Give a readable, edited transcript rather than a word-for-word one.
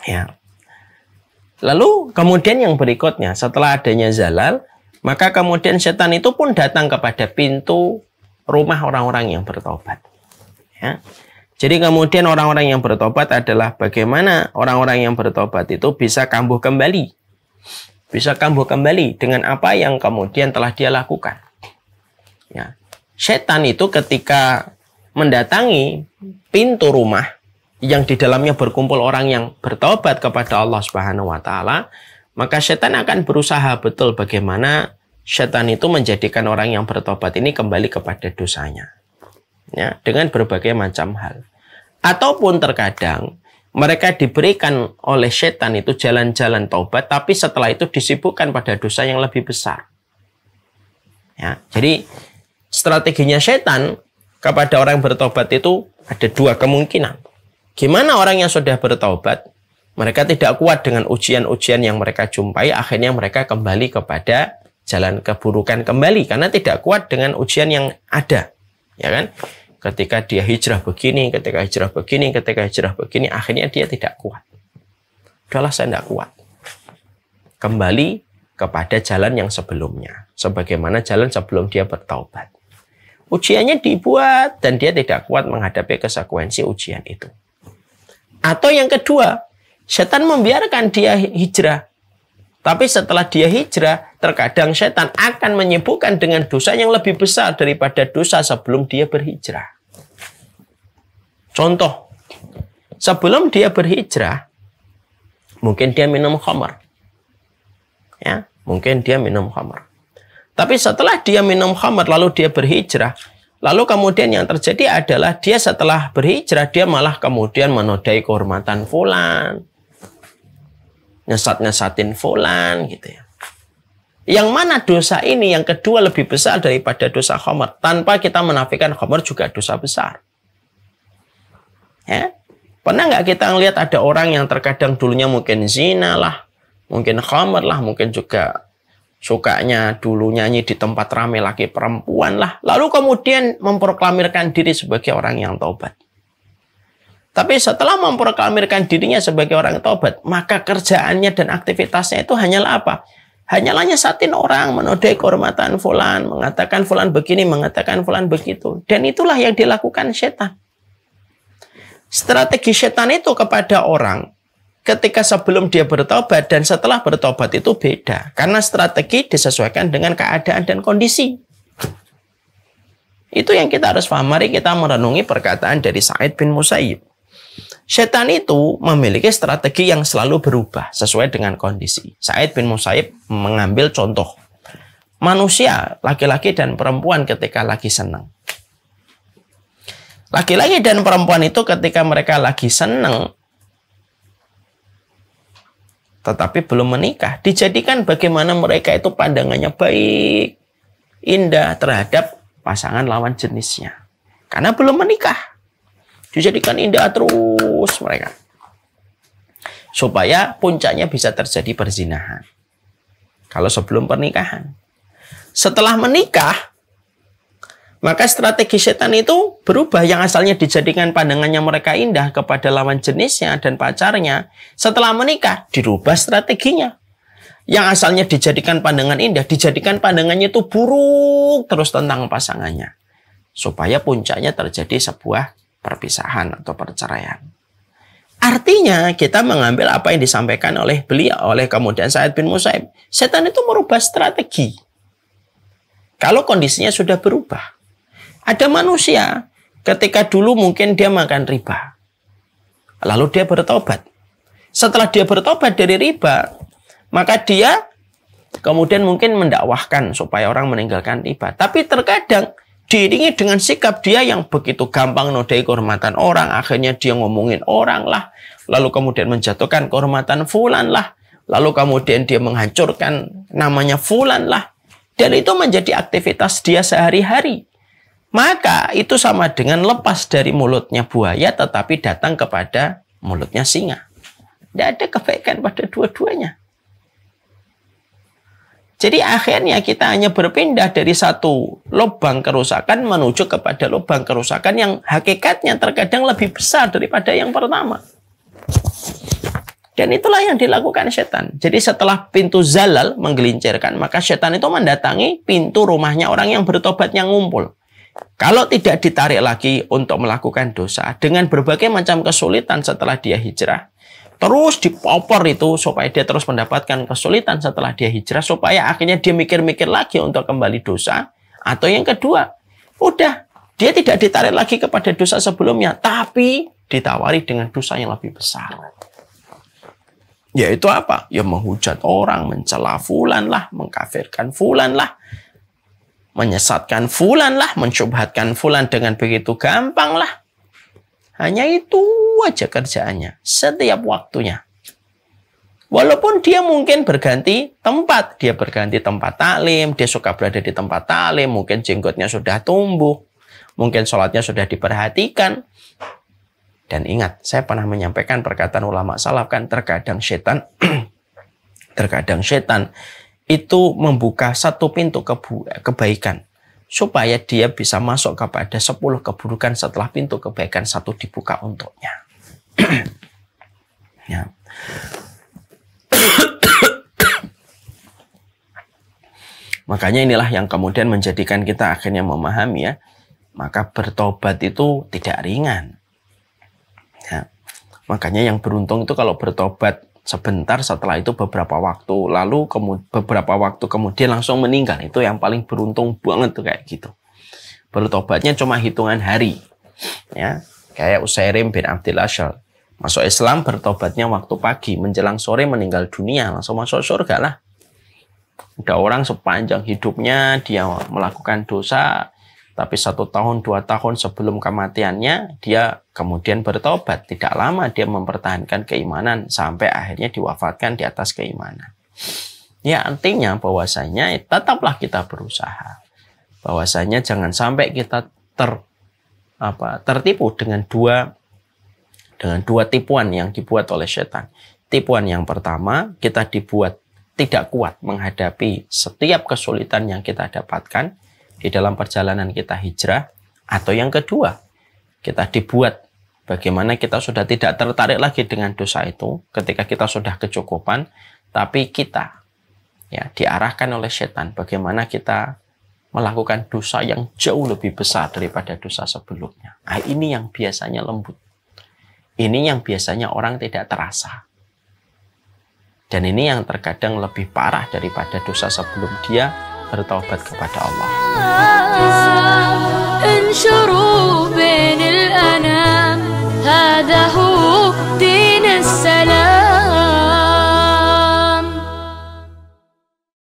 Ya. Lalu kemudian yang berikutnya, setelah adanya zalal, maka kemudian setan itu pun datang kepada pintu rumah orang-orang yang bertobat. Ya. Jadi kemudian orang-orang yang bertobat adalah bagaimana orang-orang yang bertobat itu bisa kambuh kembali. Bisa kambuh kembali dengan apa yang kemudian telah dia lakukan. Ya. Setan itu ketika mendatangi pintu rumah yang di dalamnya berkumpul orang yang bertobat kepada Allah Subhanahu wa taala, maka setan akan berusaha betul bagaimana setan itu menjadikan orang yang bertobat ini kembali kepada dosanya. Ya, dengan berbagai macam hal. Ataupun terkadang mereka diberikan oleh setan itu jalan-jalan taubat, tapi setelah itu disibukkan pada dosa yang lebih besar. Ya, jadi strateginya setan kepada orang bertobat itu ada dua kemungkinan. Gimana orang yang sudah bertobat, mereka tidak kuat dengan ujian-ujian yang mereka jumpai, akhirnya mereka kembali kepada jalan keburukan kembali, karena tidak kuat dengan ujian yang ada. Ya kan? Ketika dia hijrah begini, ketika hijrah begini, ketika hijrah begini, akhirnya dia tidak kuat. Udahlah, saya tidak kuat. Kembali kepada jalan yang sebelumnya. Sebagaimana jalan sebelum dia bertaubat. Ujiannya dibuat dan dia tidak kuat menghadapi konsekuensi ujian itu. Atau yang kedua, setan membiarkan dia hijrah. Tapi setelah dia hijrah, terkadang setan akan menyibukkan dengan dosa yang lebih besar daripada dosa sebelum dia berhijrah. Contoh, sebelum dia berhijrah, mungkin dia minum khamar. Ya, mungkin dia minum khamar. Tapi setelah dia minum khamar, lalu dia berhijrah, lalu kemudian yang terjadi adalah dia setelah berhijrah, dia malah kemudian menodai kehormatan fulan, nyesat-nyesatin fulan gitu ya. Yang mana dosa ini yang kedua lebih besar daripada dosa khamar, tanpa kita menafikan khamar juga dosa besar. Ya, pernah nggak kita ngelihat ada orang yang terkadang dulunya mungkin zina lah, mungkin khamar lah, mungkin juga sukanya dulu nyanyi di tempat ramai laki perempuan lah, lalu kemudian memproklamirkan diri sebagai orang yang taubat. Tapi setelah memproklamirkan dirinya sebagai orang taubat, maka kerjaannya dan aktivitasnya itu hanyalah apa? Hanyalah nyesatin orang, menodai kehormatan fulan, mengatakan fulan begini, mengatakan fulan begitu. Dan itulah yang dilakukan setan. Strategi setan itu kepada orang ketika sebelum dia bertobat dan setelah bertobat itu beda. Karena strategi disesuaikan dengan keadaan dan kondisi. Itu yang kita harus paham. Mari kita merenungi perkataan dari Sa'id bin Musayyib. Setan itu memiliki strategi yang selalu berubah sesuai dengan kondisi. Sa'id bin Musayyib mengambil contoh manusia, laki-laki dan perempuan ketika lagi senang. Laki-laki dan perempuan itu ketika mereka lagi senang, tetapi belum menikah, dijadikan bagaimana mereka itu pandangannya baik, indah terhadap pasangan lawan jenisnya. Karena belum menikah. Dijadikan indah terus mereka. Supaya puncaknya bisa terjadi perzinahan. Kalau sebelum pernikahan. Setelah menikah, maka strategi setan itu berubah. Yang asalnya dijadikan pandangannya mereka indah kepada lawan jenisnya dan pacarnya. Setelah menikah, dirubah strateginya. Yang asalnya dijadikan pandangan indah, dijadikan pandangannya itu buruk terus tentang pasangannya. Supaya puncaknya terjadi sebuah perpisahan atau perceraian. Artinya kita mengambil apa yang disampaikan oleh beliau, oleh kemudian Sa'id bin Musayyib. Setan itu merubah strategi. Kalau kondisinya sudah berubah. Ada manusia ketika dulu mungkin dia makan riba. Lalu dia bertobat. Setelah dia bertobat dari riba, maka dia kemudian mungkin mendakwahkan supaya orang meninggalkan riba. Tapi terkadang diiringi dengan sikap dia yang begitu gampang nodai kehormatan orang, akhirnya dia ngomongin orang lah, lalu kemudian menjatuhkan kehormatan fulan lah, lalu kemudian dia menghancurkan namanya fulan lah, dan itu menjadi aktivitas dia sehari-hari. Maka itu sama dengan lepas dari mulutnya buaya tetapi datang kepada mulutnya singa. Tidak ada kebaikan pada dua-duanya. Jadi akhirnya kita hanya berpindah dari satu lubang kerusakan menuju kepada lubang kerusakan yang hakikatnya terkadang lebih besar daripada yang pertama. Dan itulah yang dilakukan setan. Jadi setelah pintu zalal menggelincirkan, maka setan itu mendatangi pintu rumahnya orang yang bertobat yang ngumpul. Kalau tidak ditarik lagi untuk melakukan dosa dengan berbagai macam kesulitan setelah dia hijrah, terus dipopor itu supaya dia terus mendapatkan kesulitan setelah dia hijrah, supaya akhirnya dia mikir-mikir lagi untuk kembali dosa. Atau yang kedua, udah dia tidak ditarik lagi kepada dosa sebelumnya, tapi ditawari dengan dosa yang lebih besar. Yaitu apa? Ya menghujat orang, mencela fulan lah, mengkafirkan fulan lah, menyesatkan fulan lah, mensyubhatkan fulan dengan begitu gampang lah. Hanya itu aja kerjaannya, setiap waktunya. Walaupun dia mungkin berganti tempat, dia berganti tempat taklim, dia suka berada di tempat taklim, mungkin jenggotnya sudah tumbuh, mungkin sholatnya sudah diperhatikan. Dan ingat, saya pernah menyampaikan perkataan ulama salaf kan, terkadang setan itu membuka satu pintu kebaikan, supaya dia bisa masuk kepada 10 keburukan setelah pintu kebaikan satu dibuka untuknya. Ya. Makanya inilah yang kemudian menjadikan kita akhirnya memahami ya, maka bertobat itu tidak ringan. Ya. Makanya yang beruntung itu kalau bertobat sebentar, setelah itu beberapa waktu, lalu beberapa waktu kemudian langsung meninggal. Itu yang paling beruntung banget tuh kayak gitu. Bertobatnya cuma hitungan hari. Ya, kayak Usairim bin Abdul Asyal. Masuk Islam bertobatnya waktu pagi, menjelang sore meninggal dunia, langsung masuk surga lah. Udah orang sepanjang hidupnya dia melakukan dosa, tapi 1 tahun, 2 tahun sebelum kematiannya, dia kemudian bertobat. Tidak lama dia mempertahankan keimanan, sampai akhirnya diwafatkan di atas keimanan. Ya, artinya bahwasanya tetaplah kita berusaha. Bahwasanya jangan sampai kita tertipu dengan dua tipuan yang dibuat oleh setan. Tipuan yang pertama, kita dibuat tidak kuat menghadapi setiap kesulitan yang kita dapatkan di dalam perjalanan kita hijrah. Atau yang kedua, kita dibuat bagaimana kita sudah tidak tertarik lagi dengan dosa itu ketika kita sudah kecukupan, tapi kita ya diarahkan oleh setan bagaimana kita melakukan dosa yang jauh lebih besar daripada dosa sebelumnya. Nah, ini yang biasanya lembut. Ini yang biasanya orang tidak terasa. Dan ini yang terkadang lebih parah daripada dosa sebelum dia bertaubat kepada Allah. انشروا بين الأنام هذا هو دين السلام